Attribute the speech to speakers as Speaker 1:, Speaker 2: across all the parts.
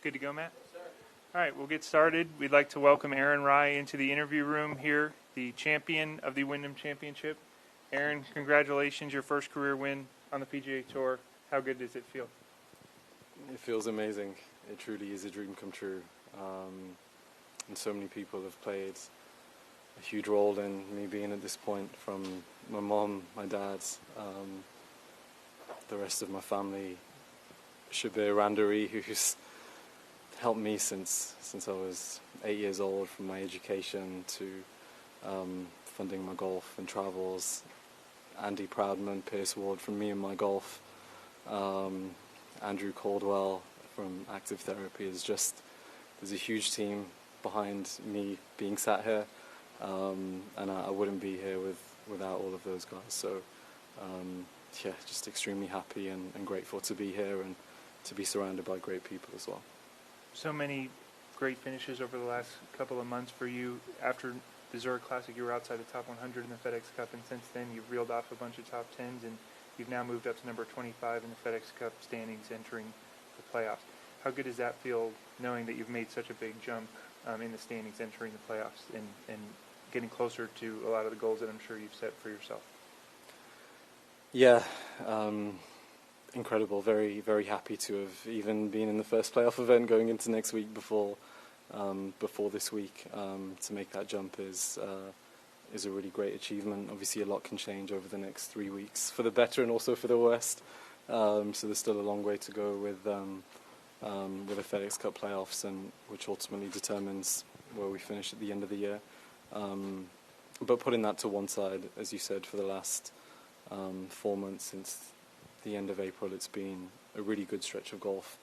Speaker 1: Good to go, Matt? All right, we'll get started. We'd like to welcome Aaron Rai into the interview room here, the champion of the Wyndham Championship. Aaron, congratulations, your first career win on the PGA Tour. How good does it feel?
Speaker 2: It feels amazing. It truly is a dream come true. And so many people have played a huge role in me being at this point, from my mom, my dad, the rest of my family, Shabir Randari, who's helped me since I was 8 years old, from my education to funding my golf and travels. Andy Proudman, Pierce Ward from Me and My Golf, Andrew Caldwell from Active Therapy. There's a huge team behind me being sat here, and I wouldn't be here without all of those guys. So yeah, just extremely happy and grateful to be here and to be surrounded by great people as well.
Speaker 1: So many great finishes over the last couple of months for you. After the Zurich Classic, you were outside the top 100 in the FedEx Cup, and since then you've reeled off a bunch of top 10s, and you've now moved up to number 25 in the FedEx Cup standings, entering the playoffs. How good does that feel, knowing that you've made such a big jump in the standings, entering the playoffs, and getting closer to a lot of the goals that I'm sure you've set for yourself?
Speaker 2: Yeah, incredible. Very, very happy to have even been in the first playoff event going into next week before this week. To make that jump is a really great achievement. Obviously, a lot can change over the next 3 weeks, for the better and also for the worst. So there's still a long way to go with the FedEx Cup playoffs, and which ultimately determines where we finish at the end of the year. But putting that to one side, as you said, for the last 4 months since the end of April, it's been a really good stretch of golf.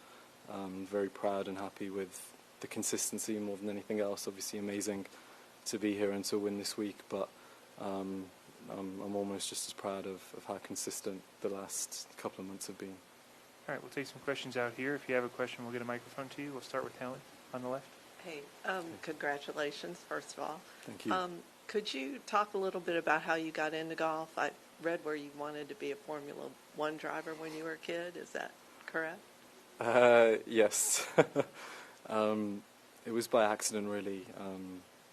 Speaker 2: Very proud and happy with the consistency more than anything else. Obviously amazing to be here and to win this week, but I'm almost just as proud of how consistent the last couple of months have been.
Speaker 1: All right, we'll take some questions out here. If you have a question, we'll get a microphone to you. We'll start with Helen on the left.
Speaker 3: Hey, congratulations, first of all.
Speaker 2: Thank you.
Speaker 3: Could you talk a little bit about how you got into golf? I read where you wanted to be a Formula One driver when you were a kid. Is that correct?
Speaker 2: Yes. It was by accident, really.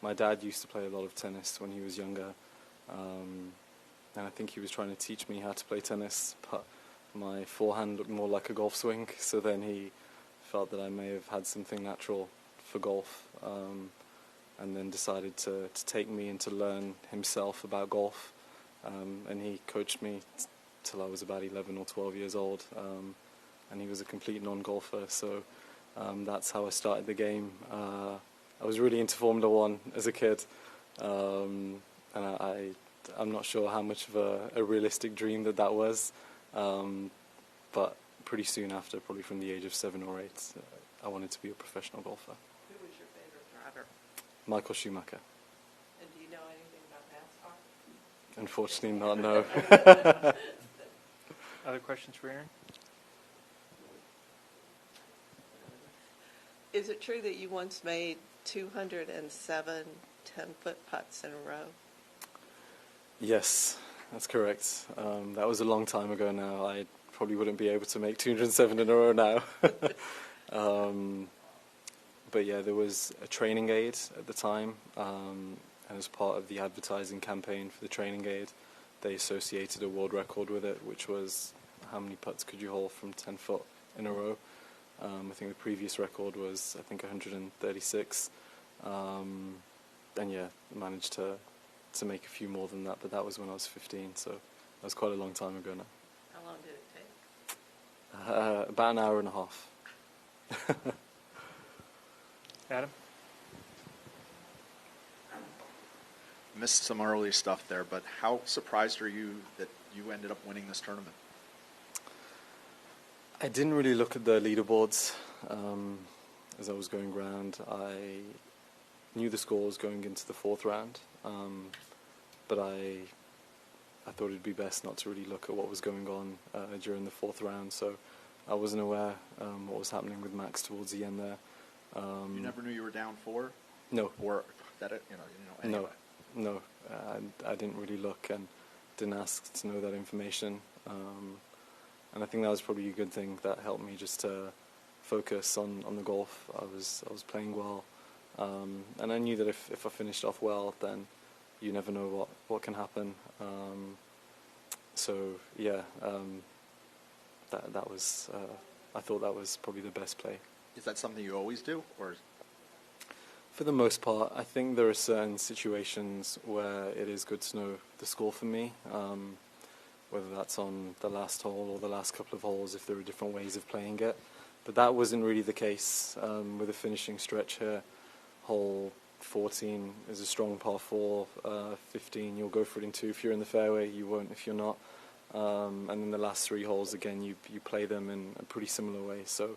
Speaker 2: My dad used to play a lot of tennis when he was younger, and I think he was trying to teach me how to play tennis, but my forehand looked more like a golf swing, so then he felt that I may have had something natural for golf, and then decided to take me and to learn himself about golf, and he coached me till I was about 11 or 12 years old, and he was a complete non-golfer, so that's how I started the game. I was really into Formula One as a kid, and I'm not sure how much of a realistic dream that was, but pretty soon after, probably from the age of 7 or 8, I wanted to be a professional golfer.
Speaker 3: Who was your favorite driver?
Speaker 2: Michael Schumacher.
Speaker 3: And do you know anything about NASCAR?
Speaker 2: Unfortunately not, no.
Speaker 1: Other questions for Aaron?
Speaker 3: Is it true that you once made 207 10-foot putts in a row?
Speaker 2: Yes, that's correct. That was a long time ago now. I probably wouldn't be able to make 207 in a row now. But yeah, there was a training aid at the time, and as part of the advertising campaign for the training aid, they associated a world record with it, which was how many putts could you hole from 10 foot in a row. I think the previous record was, 136. And yeah, managed to make a few more than that, but that was when I was 15, so that was quite a long time ago now.
Speaker 3: How long did it take?
Speaker 2: About an hour and a half.
Speaker 1: Adam?
Speaker 4: Missed some early stuff there, but how surprised are you that you ended up winning this tournament?
Speaker 2: I didn't really look at the leaderboards as I was going round. I knew the scores going into the 4th round, but I thought it'd be best not to really look at what was going on during the 4th round, so I wasn't aware what was happening with Max towards the end there.
Speaker 4: You never knew you were down 4?
Speaker 2: No.
Speaker 4: Or that it, anyway.
Speaker 2: No, I didn't really look and didn't ask to know that information. And I think that was probably a good thing. That helped me just to focus on the golf. I was playing well, and I knew that if I finished off well, then you never know what can happen. So yeah, that was I thought that was probably the best play.
Speaker 4: Is that something you always do, or?
Speaker 2: For the most part, I think there are certain situations where it is good to know the score for me, whether that's on the last hole or the last couple of holes, if there are different ways of playing it. But that wasn't really the case with the finishing stretch here. Hole 14 is a strong par 4, 15 you'll go for it in 2 if you're in the fairway, you won't if you're not. And then the last 3 holes, again, you play them in a pretty similar way. So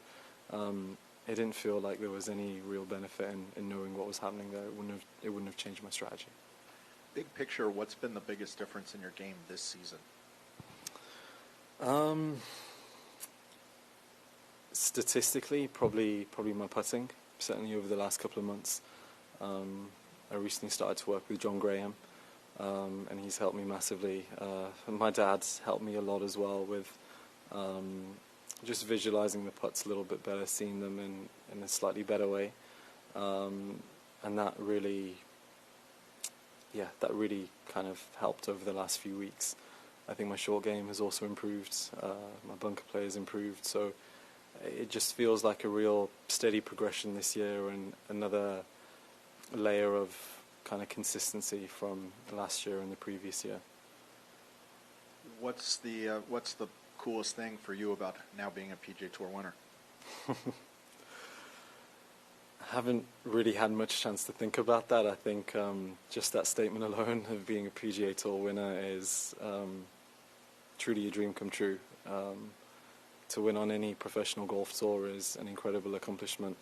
Speaker 2: it didn't feel like there was any real benefit in knowing what was happening there. It wouldn't have changed my strategy.
Speaker 4: Big picture, what's been the biggest difference in your game this season?
Speaker 2: Statistically, probably my putting. Certainly over the last couple of months. I recently started to work with John Graham, and he's helped me massively. My dad's helped me a lot as well with just visualizing the putts a little bit better, seeing them in a slightly better way, and that really kind of helped over the last few weeks. I think my short game has also improved, my bunker play has improved, so it just feels like a real steady progression this year and another layer of kind of consistency from last year and the previous year.
Speaker 4: What's the coolest thing for you about now being a PGA Tour winner?
Speaker 2: I haven't really had much chance to think about that. I think just that statement alone of being a PGA Tour winner is truly a dream come true. To win on any professional golf tour is an incredible accomplishment.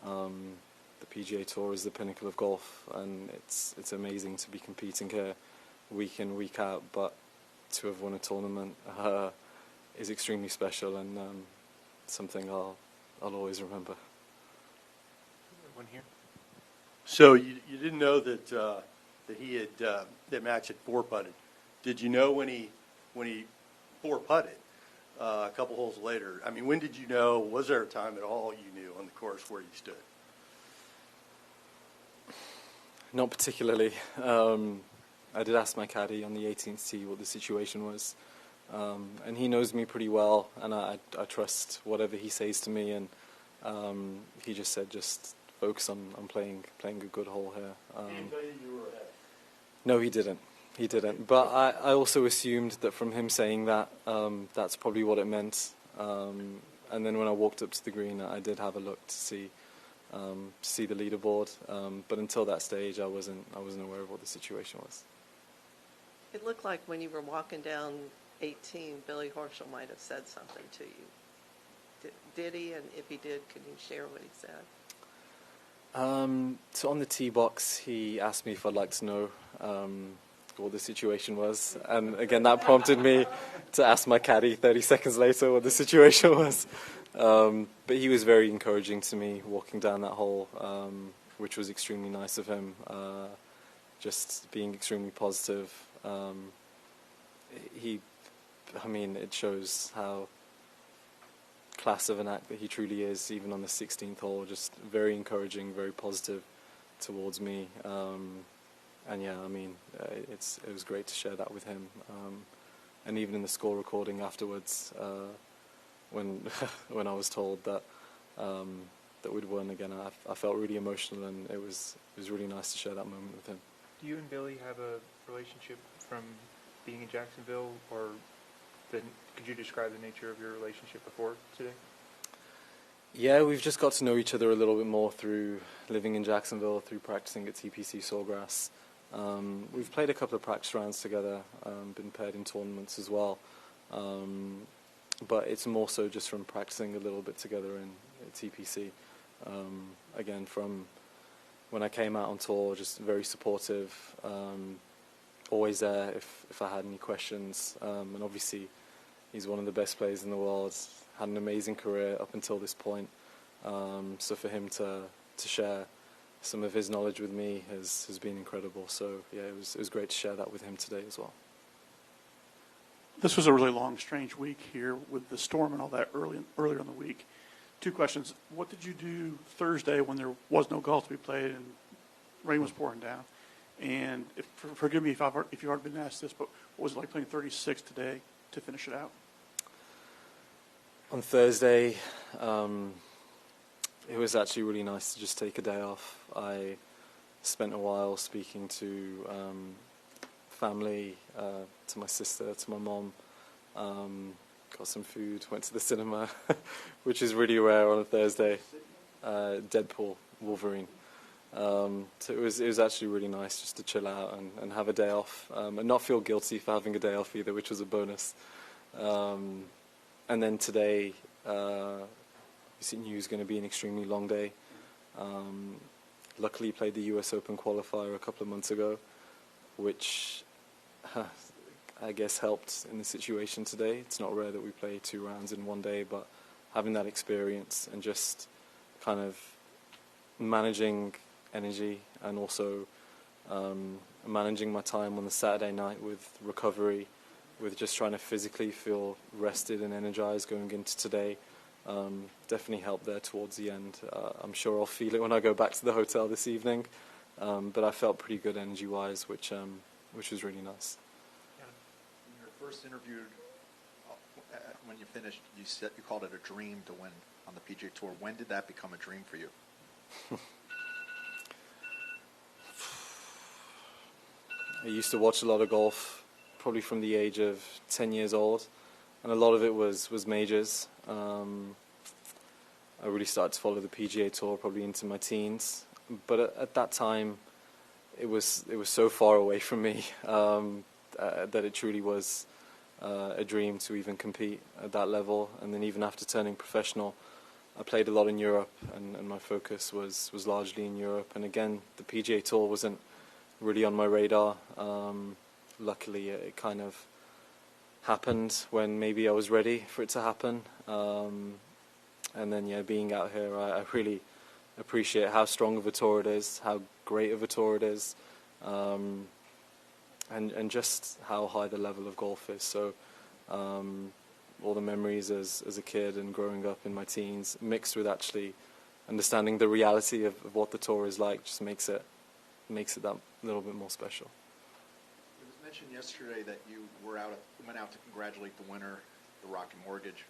Speaker 2: The PGA Tour is the pinnacle of golf, and it's amazing to be competing here week in, week out, but to have won a tournament is extremely special and something I'll always remember.
Speaker 1: One here.
Speaker 5: So you didn't know that he had that Max had 4-putted. Did you know when he 4-putted a couple holes later? I mean, when did you know? Was there a time at all you knew on the course where you stood?
Speaker 2: Not particularly. I did ask my caddy on the 18th tee what the situation was, and he knows me pretty well, and I trust whatever he says to me, and he just said just focus on playing a good hole here.
Speaker 5: He didn't tell you you were ahead?
Speaker 2: No, he didn't. He didn't. But I also assumed that from him saying that, that's probably what it meant. And then when I walked up to the green, I did have a look to see the leaderboard. But until that stage, I wasn't aware of what the situation was.
Speaker 3: It looked like when you were walking down 18, Billy Horschel might have said something to you. Did he? And if he did, can you share what he said?
Speaker 2: So on the tee box, he asked me if I'd like to know what the situation was, and again that prompted me to ask my caddy 30 seconds later what the situation was. But he was very encouraging to me walking down that hole, which was extremely nice of him, just being extremely positive. It shows how class of an act that he truly is, even on the 16th hole, just very encouraging, very positive towards me. And yeah, it was great to share that with him. And even in the score recording afterwards, when I was told that we'd won again, I felt really emotional, and it was really nice to share that moment with him.
Speaker 1: Do you and Billy have a relationship from being in Jacksonville, or could you describe the nature of your relationship before today?
Speaker 2: Yeah, we've just got to know each other a little bit more through living in Jacksonville, through practicing at TPC Sawgrass. We've played a couple of practice rounds together, been paired in tournaments as well, but it's more so just from practicing a little bit together at TPC. Again, from when I came out on tour, just very supportive, always there if I had any questions, and obviously he's one of the best players in the world, had an amazing career up until this point, so for him to share some of his knowledge with me has been incredible. So yeah, it was great to share that with him today as well.
Speaker 6: This was a really long, strange week here with the storm and all that earlier in the week. Two questions. What did you do Thursday when there was no golf to be played and rain was pouring down? And forgive me if you've already been asked this, but what was it like playing 36 today to finish it out?
Speaker 2: On Thursday, it was actually really nice to just take a day off. I spent a while speaking to family, to my sister, to my mom. Got some food, went to the cinema, which is really rare on a Thursday. Deadpool, Wolverine. So it was actually really nice just to chill out and have a day off, and not feel guilty for having a day off either, which was a bonus. And then today, obviously knew it was going to be an extremely long day. Luckily played the US Open qualifier a couple of months ago, which I guess helped in the situation today. It's not rare that we play 2 rounds in one day, but having that experience and just kind of managing energy and also managing my time on the Saturday night with recovery, with just trying to physically feel rested and energized going into today, definitely helped there towards the end. I'm sure I'll feel it when I go back to the hotel this evening, but I felt pretty good energy-wise, which was really nice.
Speaker 4: In your first interview, when you finished, you said you called it a dream to win on the PGA Tour. When did that become a dream for you?
Speaker 2: I used to watch a lot of golf, probably from the age of 10 years old, and a lot of it was majors. I really started to follow the PGA Tour probably into my teens, but at that time, it was so far away from me that it truly was a dream to even compete at that level. And then even after turning professional, I played a lot in Europe, and my focus was largely in Europe. And again, the PGA Tour wasn't really on my radar. Luckily, it kind of happened when maybe I was ready for it to happen. And then, yeah, being out here, I really appreciate how strong of a tour it is, how great of a tour it is, and just how high the level of golf is. So all the memories as a kid and growing up in my teens, mixed with actually understanding the reality of what the tour is like, just makes it that little bit more special.
Speaker 4: It was mentioned yesterday that you went out to congratulate the winner, the Rocket Mortgage.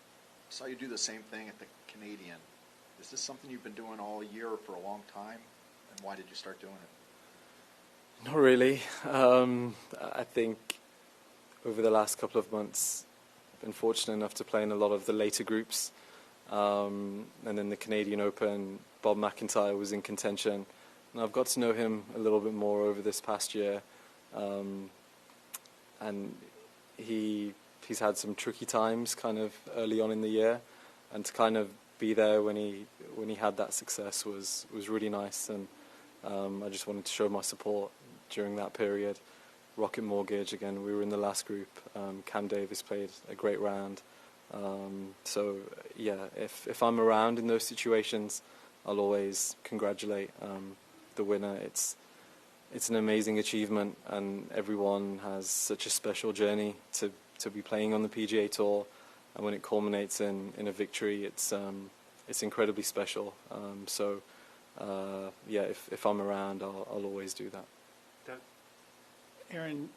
Speaker 4: I saw you do the same thing at the Canadian. Is this something you've been doing all year or for a long time? And why did you start doing it?
Speaker 2: Not really. I think over the last couple of months, I've been fortunate enough to play in a lot of the later groups. And then the Canadian Open, Bob McIntyre was in contention. And I've got to know him a little bit more over this past year. And he's had some tricky times kind of early on in the year. And to kind of be there when he had that success was really nice. And I just wanted to show my support during that period. Rocket Mortgage, again, we were in the last group. Cam Davis played a great round. So yeah, if I'm around in those situations, I'll always congratulate the winner. It's an amazing achievement, and everyone has such a special journey to be playing on the PGA Tour. And when it culminates in a victory, it's incredibly special. So yeah, if I'm around, I'll always do that.
Speaker 7: Aaron,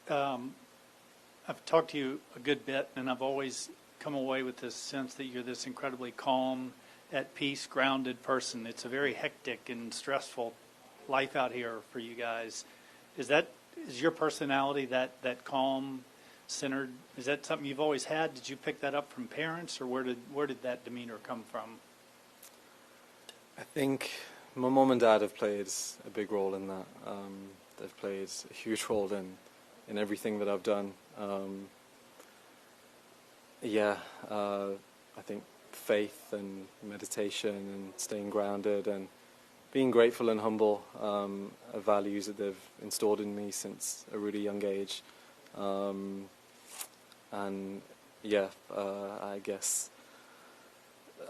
Speaker 7: I've talked to you a good bit, and I've always come away with this sense that you're this incredibly calm, at peace, grounded person. It's a very hectic and stressful life out here for you guys. Is your personality that calm, centered? Is that something you've always had? Did you pick that up from parents, or where did that demeanor come from?
Speaker 2: I think my mom and dad have played a big role in that. They've played a huge role in everything that I've done. I think faith and meditation and staying grounded and being grateful and humble are values that they've installed in me since a really young age. I guess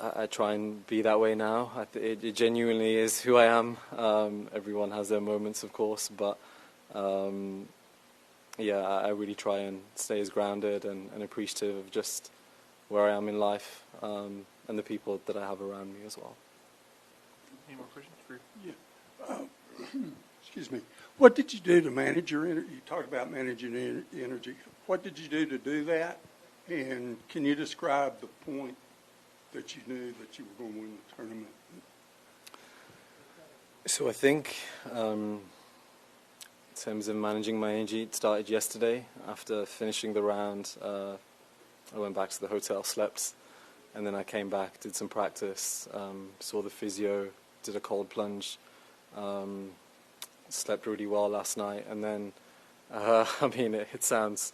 Speaker 2: I try and be that way now. It genuinely is who I am. Everyone has their moments, of course, but I really try and stay as grounded and appreciative of just where I am in life. the people that I have around me as well.
Speaker 1: Any more questions for?
Speaker 8: Excuse me. What did you do to manage your energy? You talked about managing energy. What did you do to do that? And can you describe the point that you knew that you were going to win the tournament?
Speaker 2: So I think in terms of managing my energy, it started yesterday. After finishing the round, I went back to the hotel, slept, and then I came back, did some practice, saw the physio, did a cold plunge, slept really well last night, and then, I mean, it sounds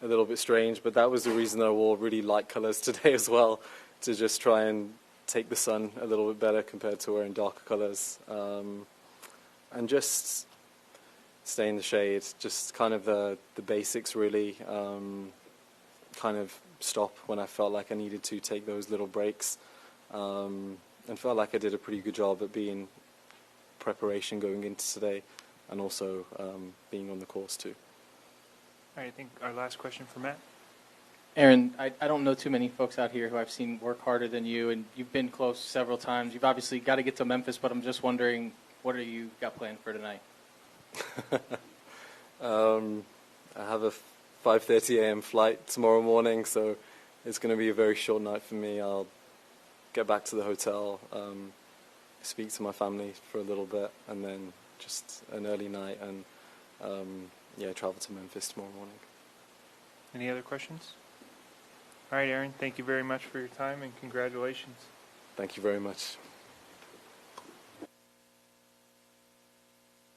Speaker 2: a little bit strange, but that was the reason I wore really light colors today as well, to just try and take the sun a little bit better compared to wearing darker colors, and just stay in the shade, just kind of the basics really, kind of stop when I felt like I needed to take those little breaks, and felt like I did a pretty good job at being preparation going into today, and also being on the course too.
Speaker 1: All right, I think our last question for Matt.
Speaker 9: Aaron, I don't know too many folks out here who I've seen work harder than you, and you've been close several times. You've obviously got to get to Memphis, but I'm just wondering, what are you got planned for tonight?
Speaker 2: I have a 5:30 a.m. flight tomorrow morning, so it's going to be a very short night for me. I'll get back to the hotel, speak to my family for a little bit, and then just an early night, and travel to Memphis tomorrow morning.
Speaker 1: Any other questions? All right, Aaron, thank you very much for your time, and congratulations.
Speaker 2: Thank you very much.